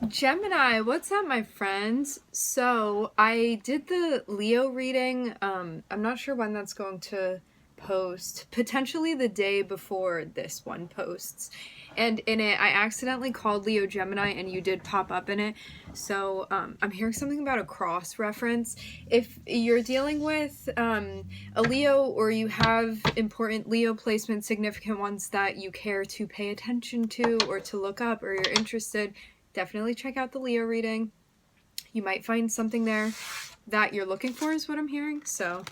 Gemini, what's up, my friends? So, I did the Leo reading. I'm not sure when that's going to post. Potentially the day before this one posts. And in it, I accidentally called Leo Gemini, and you did pop up in it. So, I'm hearing something about a cross reference. If you're dealing with a Leo, or you have important Leo placements, significant ones that you care to pay attention to or to look up, or you're interested, definitely check out the Leo reading. You might find something there that you're looking for, is what I'm hearing. So,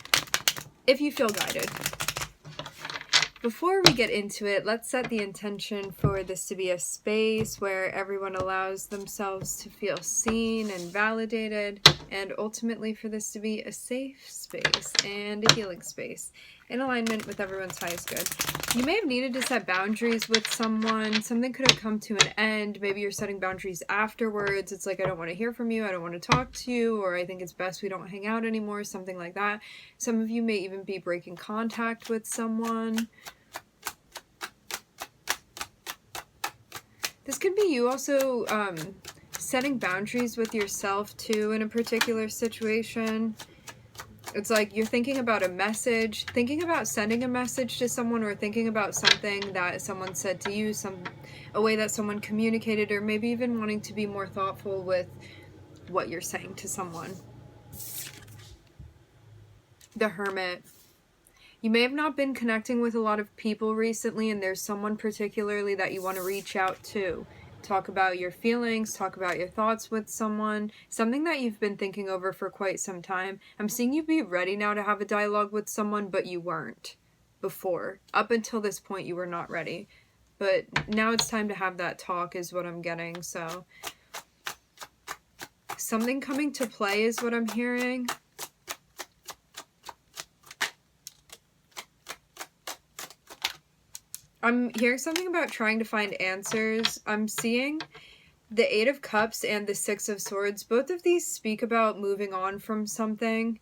if you feel guided. Before we get into it, let's set the intention for this to be a space where everyone allows themselves to feel seen and validated, and ultimately for this to be a safe space and a healing space in alignment with everyone's highest good. You may have needed to set boundaries with someone. Something could have come to an end. Maybe you're setting boundaries afterwards. It's like, I don't want to hear from you. I don't want to talk to you. Or I think it's best we don't hang out anymore. Something like that. Some of you may even be breaking contact with someone. This could be you also setting boundaries with yourself too in a particular situation. It's like you're thinking about a message, thinking about sending a message to someone, or thinking about something that someone said to you, a way that someone communicated, or maybe even wanting to be more thoughtful with what you're saying to someone. The Hermit. You may have not been connecting with a lot of people recently, and there's someone particularly that you want to reach out to. Talk about your feelings, talk about your thoughts with someone, something that you've been thinking over for quite some time. I'm seeing you be ready now to have a dialogue with someone, but you weren't before. Up until this point, you were not ready. But now it's time to have that talk is what I'm getting, so. Something coming to play is what I'm hearing. I'm hearing something about trying to find answers. I'm seeing the Eight of Cups and the Six of Swords. Both of these speak about moving on from something.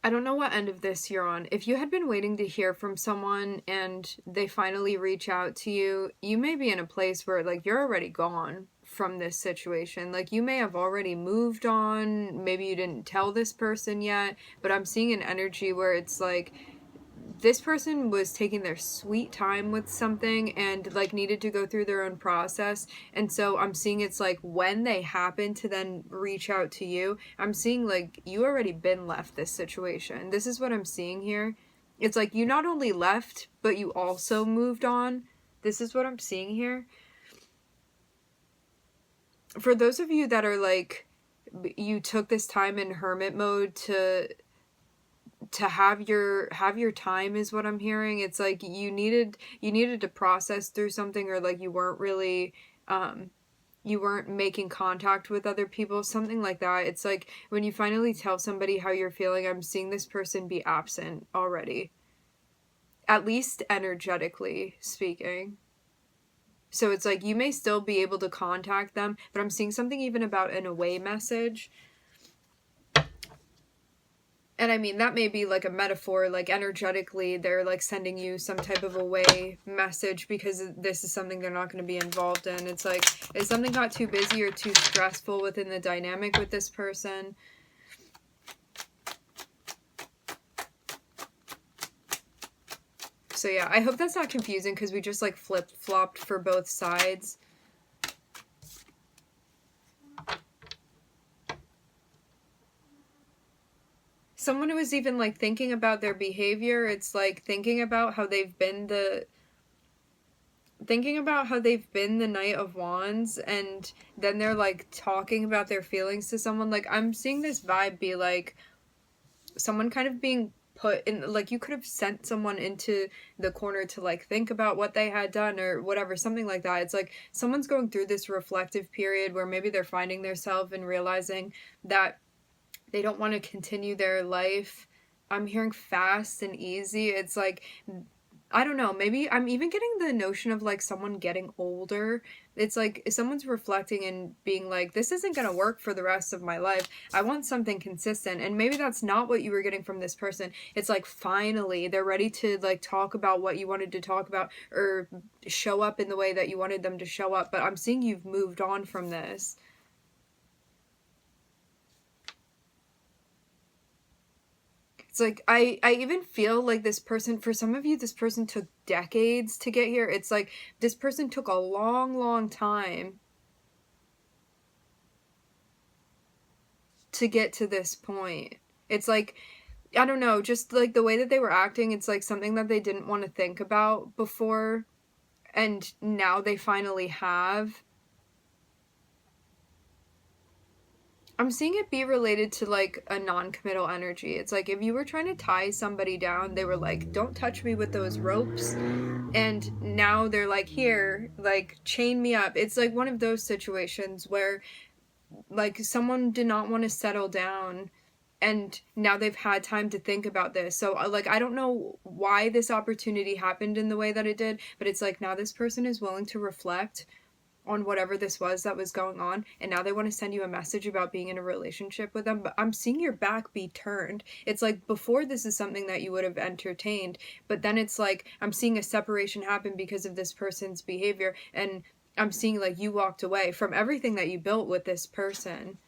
I don't know what end of this you're on. If you had been waiting to hear from someone and they finally reach out to you, you may be in a place where, like, you're already gone from this situation. Like, you may have already moved on. Maybe you didn't tell this person yet, but I'm seeing an energy where it's like, this person was taking their sweet time with something and like needed to go through their own process. And so I'm seeing it's like when they happen to then reach out to you, I'm seeing like you already been left this situation. This is what I'm seeing here. It's like you not only left, but you also moved on. This is what I'm seeing here. For those of you that are like, you took this time in hermit mode to have your time is what I'm hearing. It's like you needed to process through something, or like you weren't really you weren't making contact with other people, something like that. It's like when you finally tell somebody how you're feeling, I'm seeing this person be absent already, at least energetically speaking. So it's like you may still be able to contact them, but I'm seeing something even about an away message. And I mean, that may be like a metaphor, like energetically, they're like sending you some type of away message because this is something they're not going to be involved in. It's like, if something got too busy or too stressful within the dynamic with this person. So yeah, I hope that's not confusing because we just like flip-flopped for both sides. Someone who is even like thinking about their behavior, it's like thinking about how they've been the Knight of Wands, and then they're like talking about their feelings to someone. Like, I'm seeing this vibe be like someone kind of being put in, like, you could have sent someone into the corner to like think about what they had done or whatever, something like that. It's like someone's going through this reflective period where maybe they're finding themselves and realizing that they don't want to continue their life. I'm hearing fast and easy. It's like I don't know, maybe I'm even getting the notion of like someone getting older. It's like if someone's reflecting and being like, this isn't going to work for the rest of my life. I want something consistent. And maybe that's not what you were getting from this person. It's like finally they're ready to like talk about what you wanted to talk about or show up in the way that you wanted them to show up. But I'm seeing you've moved on from this. It's like I even feel like this person, for some of you, this person took decades to get here. It's like this person took a long, long time to get to this point. It's like, I don't know, just like the way that they were acting, it's like something that they didn't want to think about before, and now they finally have. I'm seeing it be related to like a non-committal energy. It's like if you were trying to tie somebody down, they were like, don't touch me with those ropes. And now they're like, here, like, chain me up. It's like one of those situations where like someone did not want to settle down and now they've had time to think about this. So like I don't know why this opportunity happened in the way that it did, but it's like now this person is willing to reflect on whatever this was that was going on, and now they want to send you a message about being in a relationship with them. But I'm seeing your back be turned. It's like before this is something that you would have entertained, but then it's like I'm seeing a separation happen because of this person's behavior, and I'm seeing like you walked away from everything that you built with this person.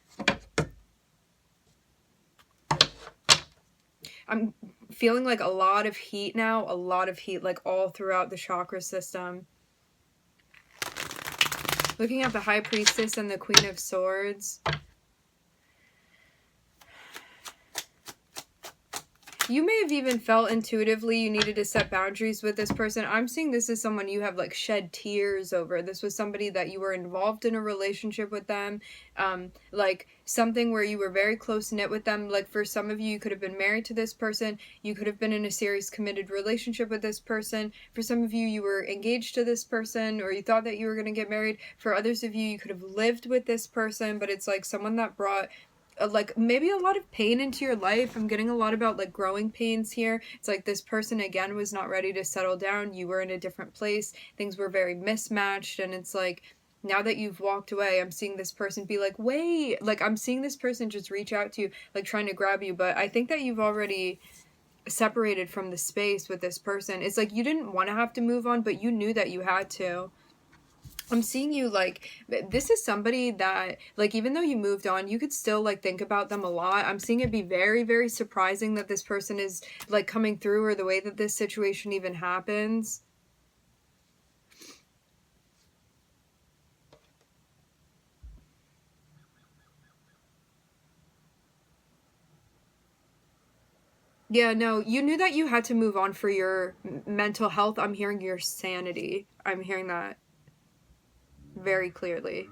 I'm feeling like a lot of heat now, a lot of heat, like all throughout the chakra system. Looking at the High Priestess and the Queen of Swords. You may have even felt intuitively you needed to set boundaries with this person. I'm seeing this as someone you have like shed tears over. This was somebody that you were involved in a relationship with them. Like something where you were very close knit with them. Like for some of you, you could have been married to this person. You could have been in a serious committed relationship with this person. For some of you, you were engaged to this person or you thought that you were going to get married. For others of you, you could have lived with this person, but it's like someone that brought like maybe a lot of pain into your life. I'm getting a lot about like growing pains here. It's like this person again was not ready to settle down. You were in a different place. Things were very mismatched, and it's like now that you've walked away, I'm seeing this person be like, wait, like I'm seeing this person just reach out to you, like trying to grab you. But I think that you've already separated from the space with this person. It's like you didn't want to have to move on, but you knew that you had to. I'm seeing you like this is somebody that like even though you moved on, you could still like think about them a lot. I'm seeing it be very, very surprising that this person is like coming through or the way that this situation even happens. Yeah, no, you knew that you had to move on for your mental health. I'm hearing your sanity. I'm hearing that very clearly.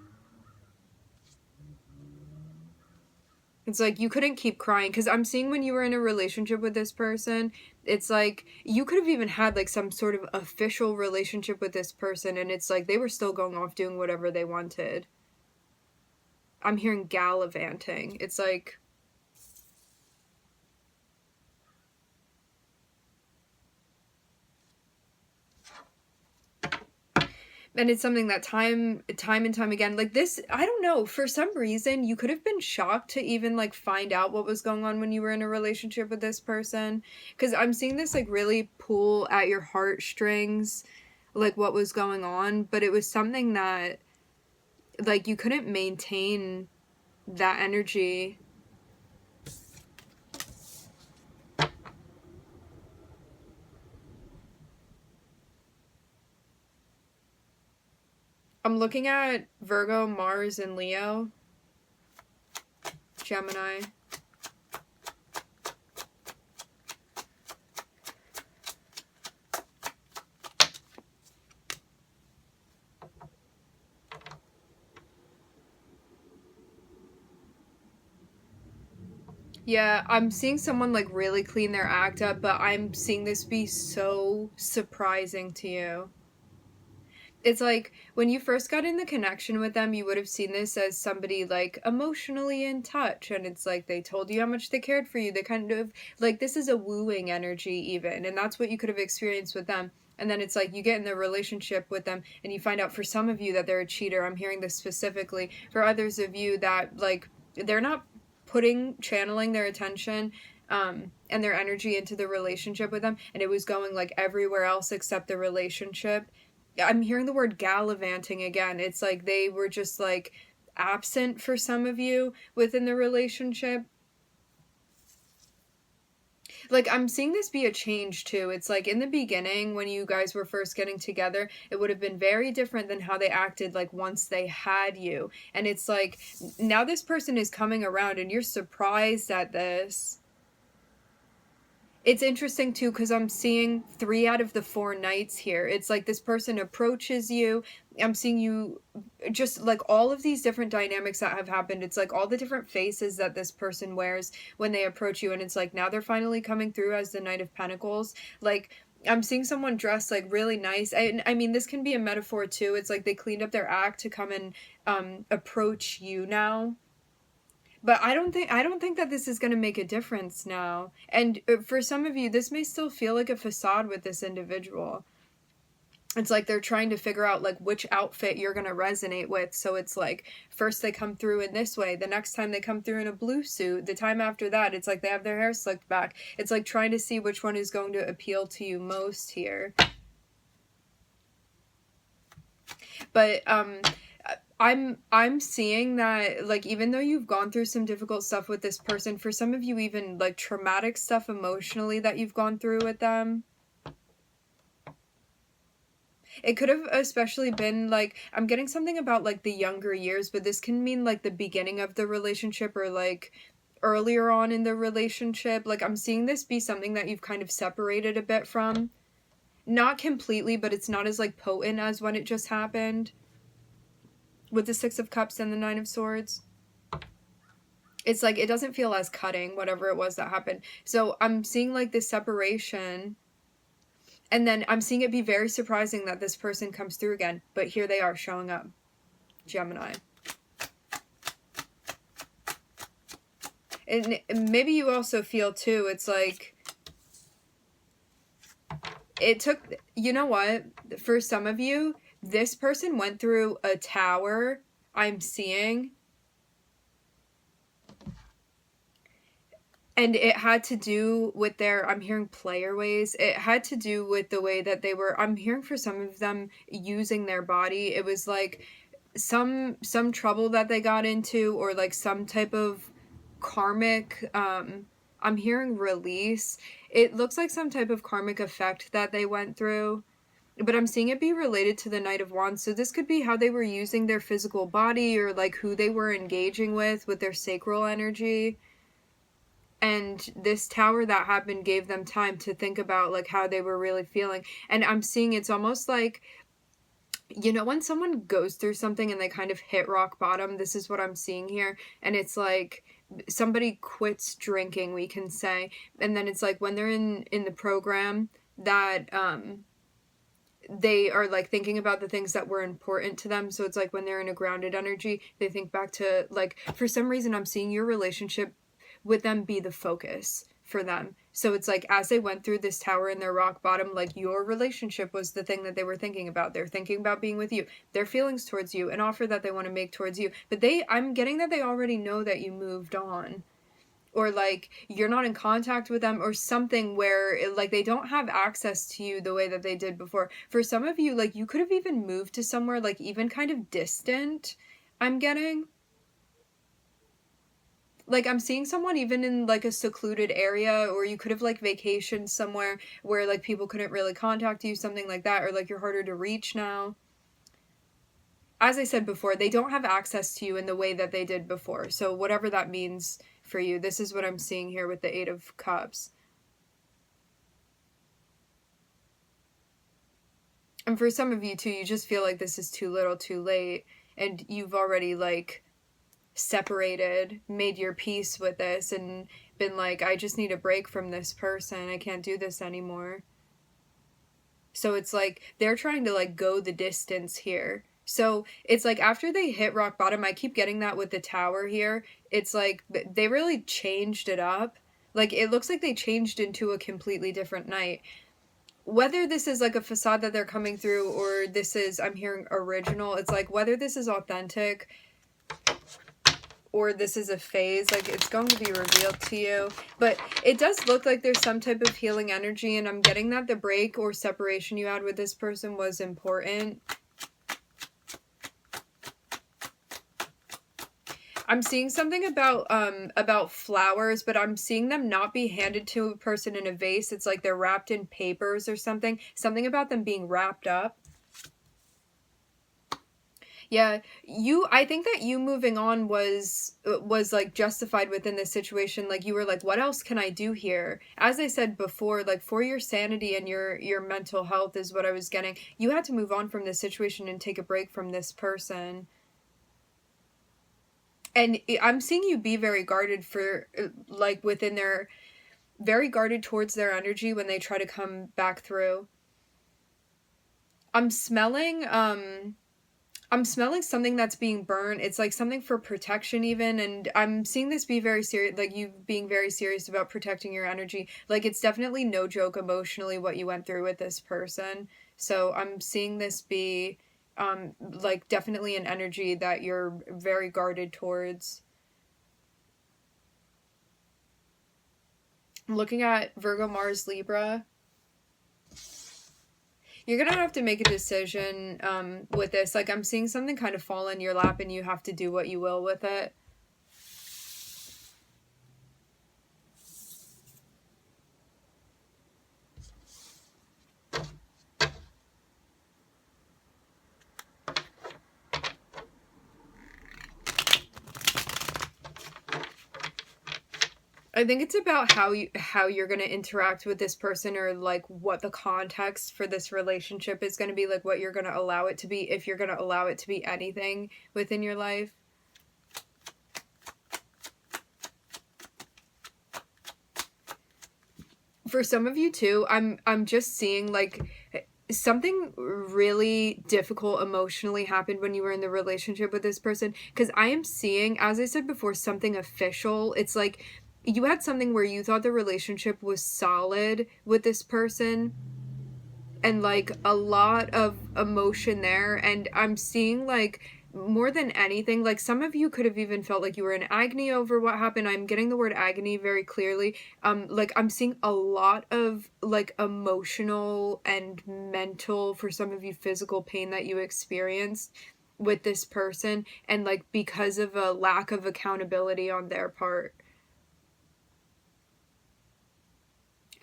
It's like you couldn't keep crying because I'm seeing when you were in a relationship with this person, it's like you could have even had like some sort of official relationship with this person, and it's like they were still going off doing whatever they wanted. I'm hearing gallivanting. It's like, and it's something that time and time again, like this, I don't know, for some reason you could have been shocked to even like find out what was going on when you were in a relationship with this person, because I'm seeing this like really pull at your heartstrings, like what was going on, but it was something that like you couldn't maintain that energy. I'm looking at Virgo, Mars, and Leo, Gemini. Yeah, I'm seeing someone like really clean their act up, but I'm seeing this be so surprising to you. It's like when you first got in the connection with them, you would have seen this as somebody like emotionally in touch, and it's like they told you how much they cared for you. They kind of like this is a wooing energy even, and that's what you could have experienced with them. and then it's like you get in the relationship with them and you find out, for some of you, that they're a cheater. I'm hearing this specifically. For others of you, that like they're not channeling their attention and their energy into the relationship with them, and it was going like everywhere else except the relationship. I'm hearing the word gallivanting again. It's like they were just like absent for some of you within the relationship. Like, I'm seeing this be a change too. It's like in the beginning, when you guys were first getting together, it would have been very different than how they acted like once they had you. And it's like now this person is coming around and you're surprised at this. It's interesting too, because I'm seeing 3 out of the 4 nights here. It's like this person approaches you. I'm seeing you, just like all of these different dynamics that have happened. It's like all the different faces that this person wears when they approach you. And it's like now they're finally coming through as the Knight of Pentacles. Like, I'm seeing someone dressed like really nice. I mean, this can be a metaphor too. It's like they cleaned up their act to come and approach you now. But I don't think that this is going to make a difference now. And for some of you, this may still feel like a facade with this individual. It's like they're trying to figure out like which outfit you're going to resonate with. So it's like first they come through in this way, the next time they come through in a blue suit, the time after that it's like they have their hair slicked back. It's like trying to see which one is going to appeal to you most here. But I'm seeing that, like, even though you've gone through some difficult stuff with this person, for some of you even, like, traumatic stuff emotionally that you've gone through with them, it could have especially been, like, I'm getting something about, like, the younger years, but this can mean, like, the beginning of the relationship or, like, earlier on in the relationship. Like, I'm seeing this be something that you've kind of separated a bit from. Not completely, but it's not as, like, potent as when it just happened. With the 6 of Cups and the 9 of Swords. It's like, it doesn't feel as cutting, whatever it was that happened. So I'm seeing like this separation. And then I'm seeing it be very surprising that this person comes through again. But here they are showing up. Gemini. And maybe you also feel too, it's like, it took, you know what? For some of you, this person went through a tower, I'm seeing. And it had to do with their, I'm hearing player ways. It had to do with the way that they were, I'm hearing for some of them using their body. It was like some trouble that they got into, or like some type of karmic, I'm hearing release. It looks like some type of karmic effect that they went through. But I'm seeing it be related to the Knight of Wands. So this could be how they were using their physical body, or like who they were engaging with their sacral energy. And this tower that happened gave them time to think about like how they were really feeling. And I'm seeing it's almost like, you know, when someone goes through something and they kind of hit rock bottom, this is what I'm seeing here. And it's like somebody quits drinking, we can say. And then it's like when they're in the program that, they are like thinking about the things that were important to them. So it's like when they're in a grounded energy, they think back to, like, for some reason I'm seeing your relationship with them be the focus for them. So it's like as they went through this tower in their rock bottom, like your relationship was the thing that they were thinking about. They're thinking about being with you, their feelings towards you, an offer that they want to make towards you. But I'm getting that they already know that you moved on. Or like you're not in contact with them, or something where like they don't have access to you the way that they did before. For some of you, like you could have even moved to somewhere like even kind of distant, I'm getting. Like I'm seeing someone even in like a secluded area, or you could have like vacationed somewhere where like people couldn't really contact you, something like that, or like you're harder to reach now. As I said before, they don't have access to you in the way that they did before. So whatever that means for you, this is what I'm seeing here with the 8 of Cups. And for some of you too, you just feel like this is too little too late, and you've already like separated, made your peace with this, and been like, I just need a break from this person. I can't do this anymore. So it's like they're trying to like go the distance here. So it's like after they hit rock bottom, I keep getting that with the tower here. It's like they really changed it up. Like it looks like they changed into a completely different night. whether this is like a facade that they're coming through, or this is, I'm hearing original, it's like whether this is authentic or this is a phase, like it's going to be revealed to you. But it does look like there's some type of healing energy, and I'm getting that the break or separation you had with this person was important. I'm seeing something about flowers, but I'm seeing them not be handed to a person in a vase. It's like they're wrapped in papers or something. Something about them being wrapped up. Yeah, I think that you moving on was like justified within this situation. Like you were like, what else can I do here? As I said before, like for your sanity and your mental health is what I was getting. You had to move on from this situation and take a break from this person. And I'm seeing you be very guarded for, like, within their, very guarded towards their energy when they try to come back through. I'm smelling, I'm smelling something that's being burned. It's like something for protection even, and I'm seeing this be very serious, like you being very serious about protecting your energy. Like it's definitely no joke emotionally what you went through with this person. So I'm seeing this be like definitely an energy that you're very guarded towards. I'm looking at Virgo, Mars, Libra. You're gonna have to make a decision with this. Like I'm seeing something kind of fall in your lap and you have to do what you will with it. I think it's about how you're going to interact with this person, or like what the context for this relationship is going to be, like what you're going to allow it to be, if you're going to allow it to be anything within your life. For some of you too, I'm just seeing like something really difficult emotionally happened when you were in the relationship with this person, because I am seeing, as I said before, something official. It's like you had something where you thought the relationship was solid with this person, and like a lot of emotion there, and I'm seeing like more than anything, like some of you could have even felt like you were in agony over what happened. I'm getting the word agony very clearly. Like I'm seeing a lot of like emotional and mental, for some of you physical pain that you experienced with this person, and like because of a lack of accountability on their part.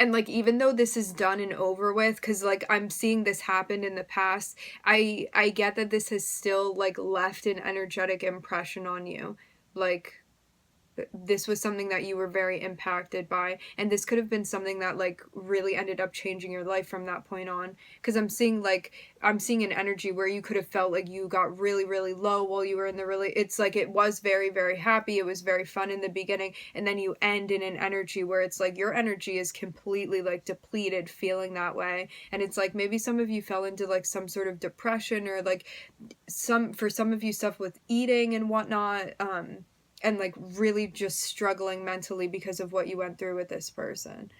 And like even though this is done and over with, because like I'm seeing this happen in the past, I get that this has still like left an energetic impression on you. Like this was something that you were very impacted by, and this could have been something that like really ended up changing your life from that point on. Because I'm seeing an energy where you could have felt like you got really really low while you were in the really, it's like it was very very happy, it was very fun in the beginning, and then you end in an energy where it's like your energy is completely like depleted feeling that way. And it's like maybe some of you fell into like some sort of depression, or like for some of you stuff with eating and whatnot, and like really just struggling mentally because of what you went through with this person.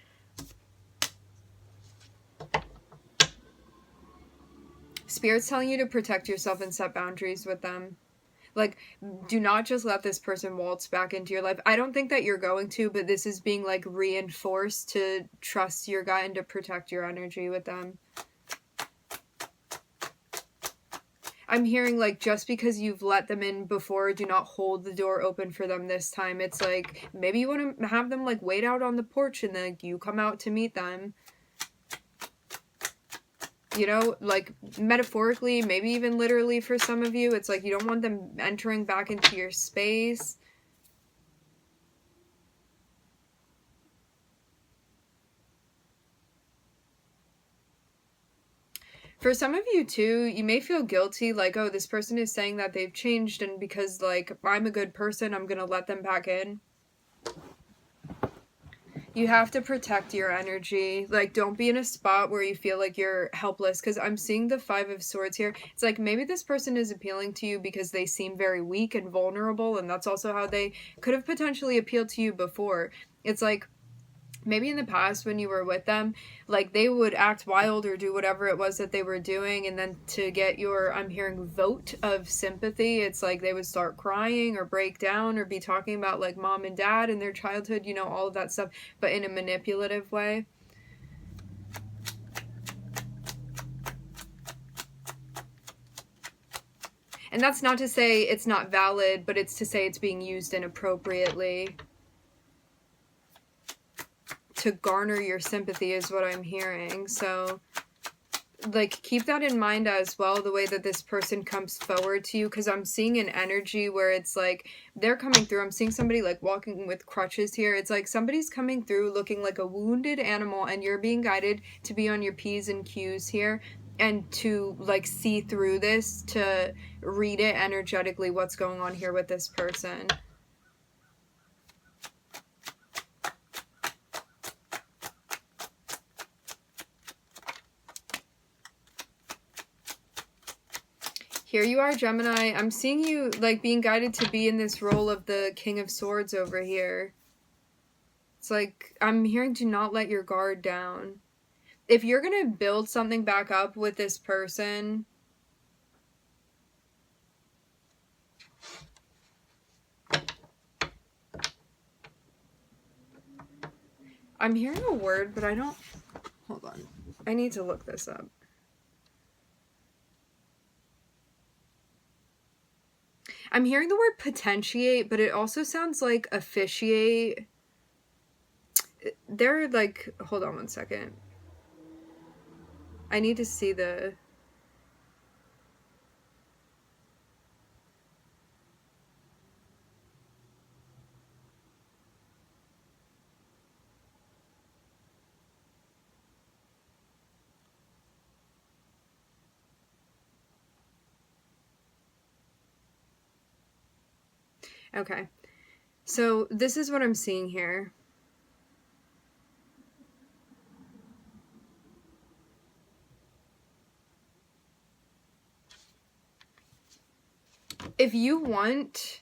Spirit's telling you to protect yourself and set boundaries with them. Like, do not just let this person waltz back into your life. I don't think that you're going to, but this is being like reinforced to trust your gut and to protect your energy with them. I'm hearing like just because you've let them in before, do not hold the door open for them this time. It's like maybe you want to have them like wait out on the porch and then like, you come out to meet them. You know, like metaphorically, maybe even literally for some of you. It's like you don't want them entering back into your space. For some of you too, you may feel guilty, like, oh, this person is saying that they've changed, and because like I'm a good person, I'm gonna let them back in. You have to protect your energy. Like, don't be in a spot where you feel like you're helpless, because I'm seeing the 5 of Swords here. It's like maybe this person is appealing to you because they seem very weak and vulnerable, and that's also how they could have potentially appealed to you before. It's like maybe in the past when you were with them, like they would act wild or do whatever it was that they were doing, and then to get your, I'm hearing, vote of sympathy, it's like they would start crying or break down or be talking about like mom and dad and their childhood, you know, all of that stuff, but in a manipulative way. And that's not to say it's not valid, but it's to say it's being used inappropriately to garner your sympathy is what I'm hearing. So, like, keep that in mind as well, the way that this person comes forward to you, because I'm seeing an energy where it's like they're coming through. I'm seeing somebody like walking with crutches here. It's like somebody's coming through looking like a wounded animal, and you're being guided to be on your P's and Q's here and to like see through this, to read it energetically, what's going on here with this person. Here you are, Gemini. I'm seeing you like being guided to be in this role of the King of Swords over here. It's like, I'm hearing do not let your guard down. If you're going to build something back up with this person, I'm hearing a word, but I don't, hold on. I need to look this up. I'm hearing the word potentiate, but it also sounds like officiate. They're like, hold on one second. I need to see the... Okay. So this is what I'm seeing here. If you want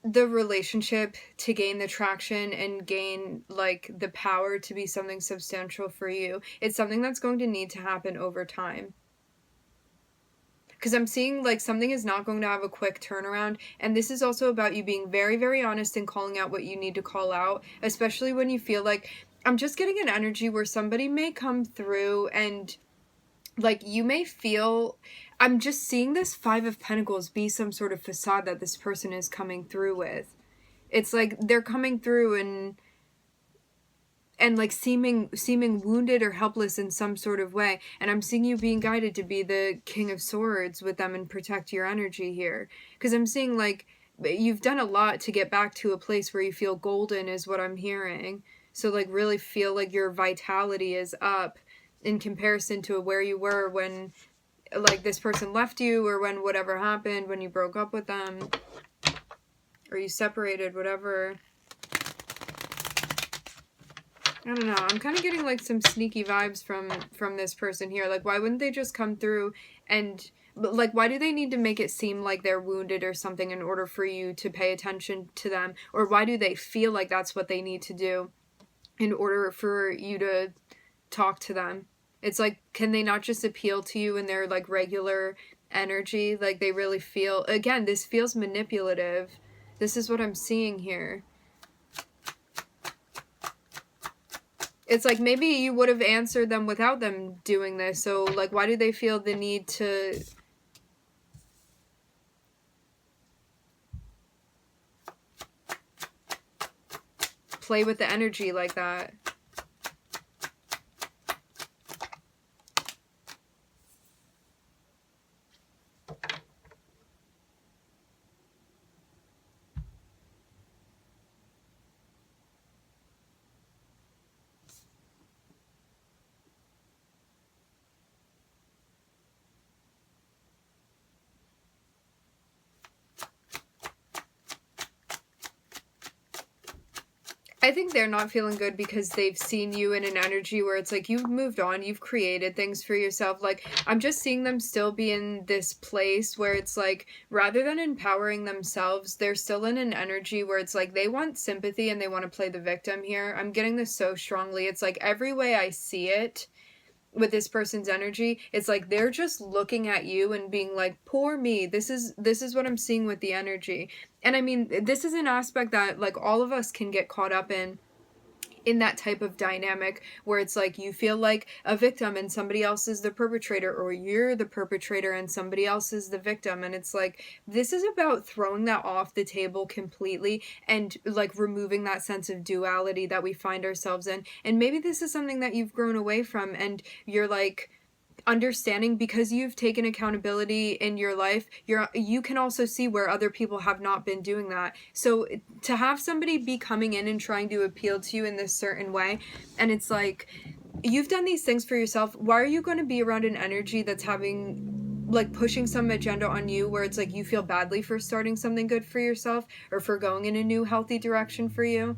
the relationship to gain the traction and gain like the power to be something substantial for you, it's something that's going to need to happen over time. Because I'm seeing like something is not going to have a quick turnaround. And this is also about you being very, very honest and calling out what you need to call out, especially when you feel like, I'm just getting an energy where somebody may come through and like you may feel, I'm just seeing this Five of Pentacles be some sort of facade that this person is coming through with. It's like they're coming through and like seeming wounded or helpless in some sort of way, and I'm seeing you being guided to be the King of Swords with them and protect your energy here, because I'm seeing like you've done a lot to get back to a place where you feel golden is what I'm hearing. So like really feel like your vitality is up in comparison to where you were when like this person left you, or when whatever happened, when you broke up with them or you separated, whatever. I don't know. I'm kind of getting like some sneaky vibes from this person here. Like, why wouldn't they just come through and like, why do they need to make it seem like they're wounded or something in order for you to pay attention to them? Or why do they feel like that's what they need to do in order for you to talk to them? It's like, can they not just appeal to you in their like regular energy? Like they really feel, again, this feels manipulative. This is what I'm seeing here. It's like maybe you would have answered them without them doing this. So, like, why do they feel the need to play with the energy like that? I think they're not feeling good because they've seen you in an energy where it's like you've moved on, you've created things for yourself. Like, I'm just seeing them still be in this place where it's like, rather than empowering themselves, they're still in an energy where it's like they want sympathy and they want to play the victim here. I'm getting this so strongly. It's like every way I see it with this person's energy, it's like they're just looking at you and being like, poor me. This is what I'm seeing with the energy. And I mean, this is an aspect that like all of us can get caught up in that type of dynamic where it's like you feel like a victim and somebody else is the perpetrator, or you're the perpetrator and somebody else is the victim. And it's like, this is about throwing that off the table completely and like removing that sense of duality that we find ourselves in. And maybe this is something that you've grown away from and you're like understanding, because you've taken accountability in your life, you can also see where other people have not been doing that. So to have somebody be coming in and trying to appeal to you in this certain way, and it's like, you've done these things for yourself, why are you going to be around an energy that's having like pushing some agenda on you where it's like you feel badly for starting something good for yourself or for going in a new healthy direction for you?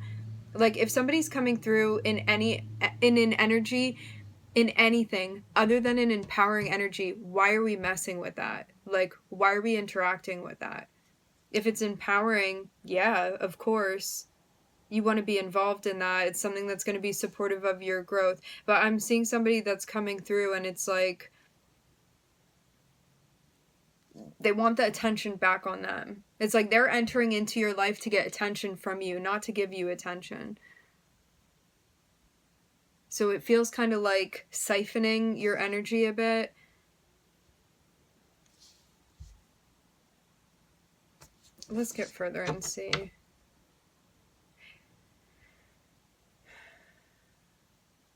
Like, if somebody's coming through in an energy, in anything other than an empowering energy, why are we messing with that? Like, why are we interacting with that? If it's empowering, yeah, of course, you want to be involved in that. It's something that's going to be supportive of your growth. But I'm seeing somebody that's coming through and it's like they want the attention back on them. It's like they're entering into your life to get attention from you, not to give you attention. So it feels kind of like siphoning your energy a bit. Let's get further and see.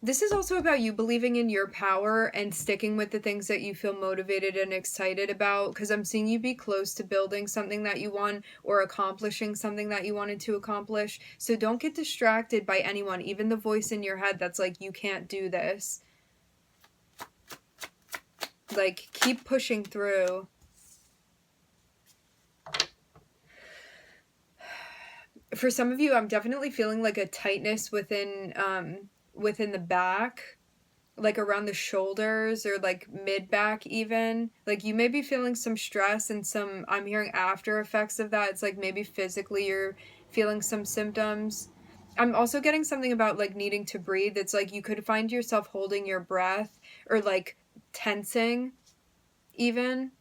This is also about you believing in your power and sticking with the things that you feel motivated and excited about, because I'm seeing you be close to building something that you want or accomplishing something that you wanted to accomplish. So don't get distracted by anyone, even the voice in your head that's like, you can't do this. Like, keep pushing through. For some of you, I'm definitely feeling like a tightness within the back, like around the shoulders or like mid back even. Like, you may be feeling some stress and some, I'm hearing after effects of that. It's like maybe physically you're feeling some symptoms. I'm also getting something about like needing to breathe. It's like you could find yourself holding your breath or like tensing even.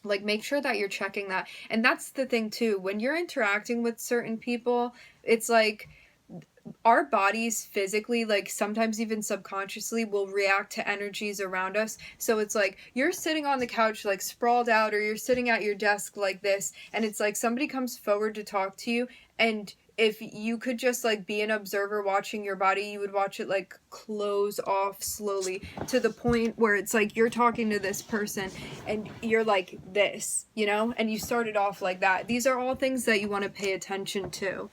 Like, make sure that you're checking that. And that's the thing too, when you're interacting with certain people, it's like our bodies physically, like sometimes even subconsciously, will react to energies around us. So it's like you're sitting on the couch like sprawled out, or you're sitting at your desk like this, and it's like somebody comes forward to talk to you, and if you could just like be an observer watching your body, you would watch it like close off slowly to the point where it's like you're talking to this person and you're like this, you know, and you started off like that. These are all things that you want to pay attention to.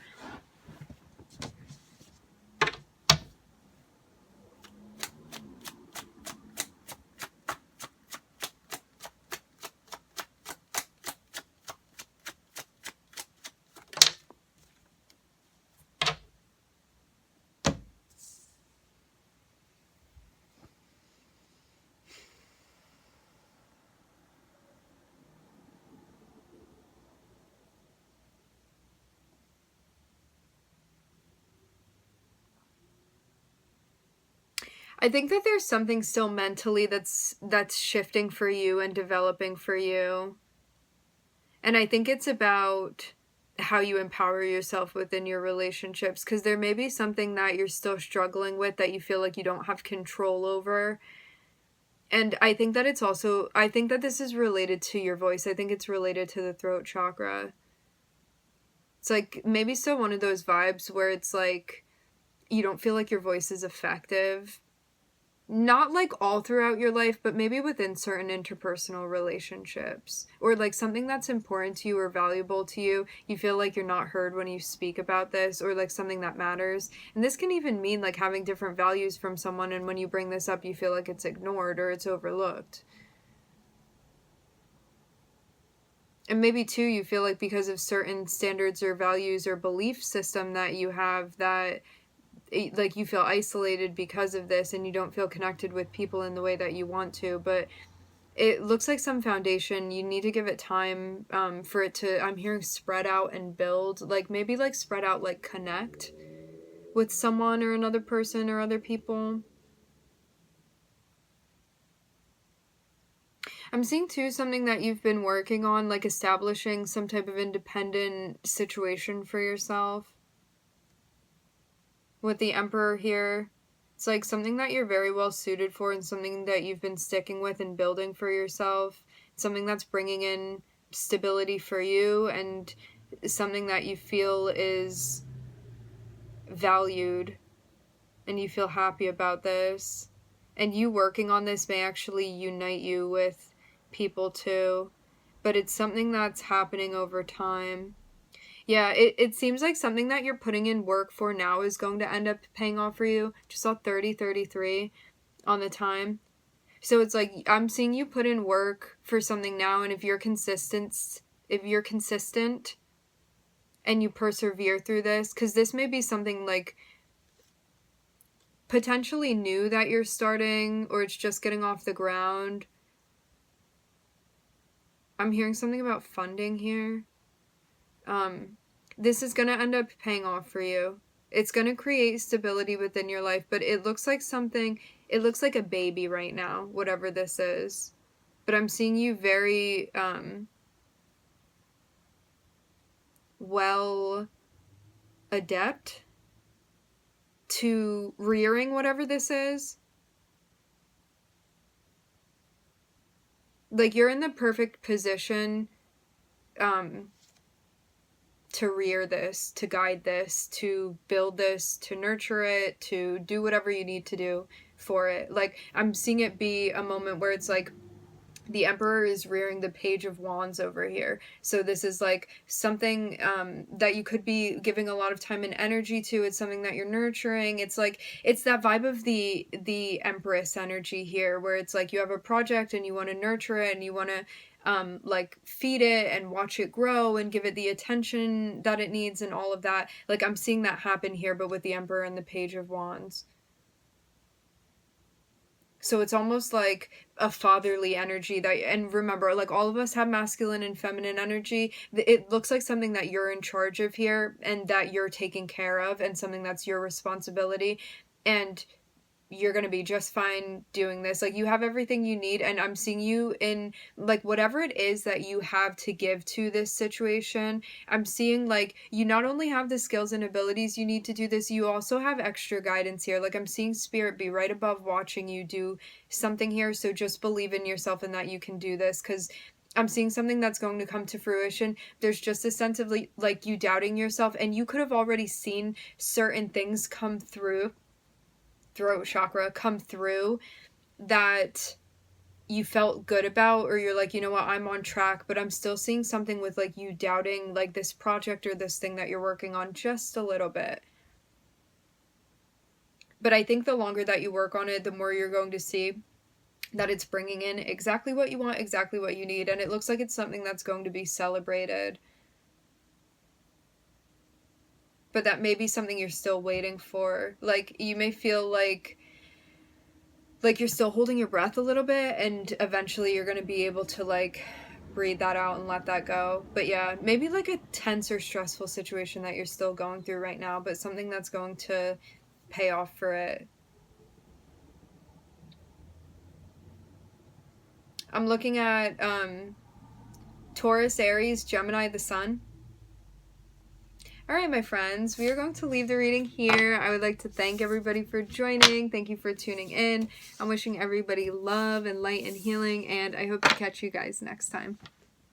I think that there's something still mentally that's shifting for you and developing for you. And I think it's about how you empower yourself within your relationships, because there may be something that you're still struggling with that you feel like you don't have control over. And I think that I think that this is related to your voice. I think it's related to the throat chakra. It's like maybe still one of those vibes where it's like you don't feel like your voice is effective. Not like all throughout your life, but maybe within certain interpersonal relationships, or like something that's important to you or valuable to you. You feel like you're not heard when you speak about this, or like something that matters. And this can even mean like having different values from someone, and when you bring this up, you feel like it's ignored or it's overlooked. And maybe too, you feel like because of certain standards or values or belief system that you have, that like you feel isolated because of this, and you don't feel connected with people in the way that you want to. But it looks like some foundation, you need to give it time for it to, I'm hearing spread out and build, like maybe like spread out, like connect with someone or another person or other people. I'm seeing too something that you've been working on, like establishing some type of independent situation for yourself. With the Emperor here, it's like something that you're very well suited for, and something that you've been sticking with and building for yourself. Something that's bringing in stability for you, and something that you feel is valued, and you feel happy about this. And you working on this may actually unite you with people too, but it's something that's happening over time. Yeah, it seems like something that you're putting in work for now is going to end up paying off for you. Just saw 3033 on the time. So it's like, I'm seeing you put in work for something now, and if you're consistent and you persevere through this, because this may be something like potentially new that you're starting, or it's just getting off the ground. I'm hearing something about funding here. This is going to end up paying off for you. It's going to create stability within your life, but it looks like something, it looks like a baby right now, whatever this is. But I'm seeing you very, well adept to rearing whatever this is. Like, you're in the perfect position, to rear this, to guide this, to build this, to nurture it, to do whatever you need to do for it. Like, I'm seeing it be a moment where it's like the Emperor is rearing the Page of Wands over here. So this is like something that you could be giving a lot of time and energy to. It's something that you're nurturing. It's like, it's that vibe of the Empress energy here, where it's like you have a project and you want to nurture it, and you want to like feed it and watch it grow and give it the attention that it needs and all of that. Like, I'm seeing that happen here, but with the Emperor and the Page of Wands. So it's almost like a fatherly energy that, and remember, like, all of us have masculine and feminine energy. It looks like something that you're in charge of here, and that you're taking care of, and something that's your responsibility. And you're going to be just fine doing this. Like, you have everything you need, and I'm seeing you in, like, whatever it is that you have to give to this situation. I'm seeing, like, you not only have the skills and abilities you need to do this, you also have extra guidance here. Like, I'm seeing Spirit be right above watching you do something here, so just believe in yourself and that you can do this, because I'm seeing something that's going to come to fruition. There's just a sense of, like, you doubting yourself, and you could have already seen certain things come through, throat chakra come through, that you felt good about, or you're like, you know what, I'm on track. But I'm still seeing something with, like, you doubting, like, this project or this thing that you're working on just a little bit. But I think the longer that you work on it, the more you're going to see that it's bringing in exactly what you want, exactly what you need, and it looks like it's something that's going to be celebrated. But that may be something you're still waiting for. Like, you may feel like you're still holding your breath a little bit, and eventually you're going to be able to, like, breathe that out and let that go. But yeah, maybe like a tense or stressful situation that you're still going through right now, but something that's going to pay off for it. I'm looking at Taurus, Aries, Gemini, the Sun. All right, my friends, we are going to leave the reading here. I would like to thank everybody for joining. Thank you for tuning in. I'm wishing everybody love and light and healing, and I hope to catch you guys next time.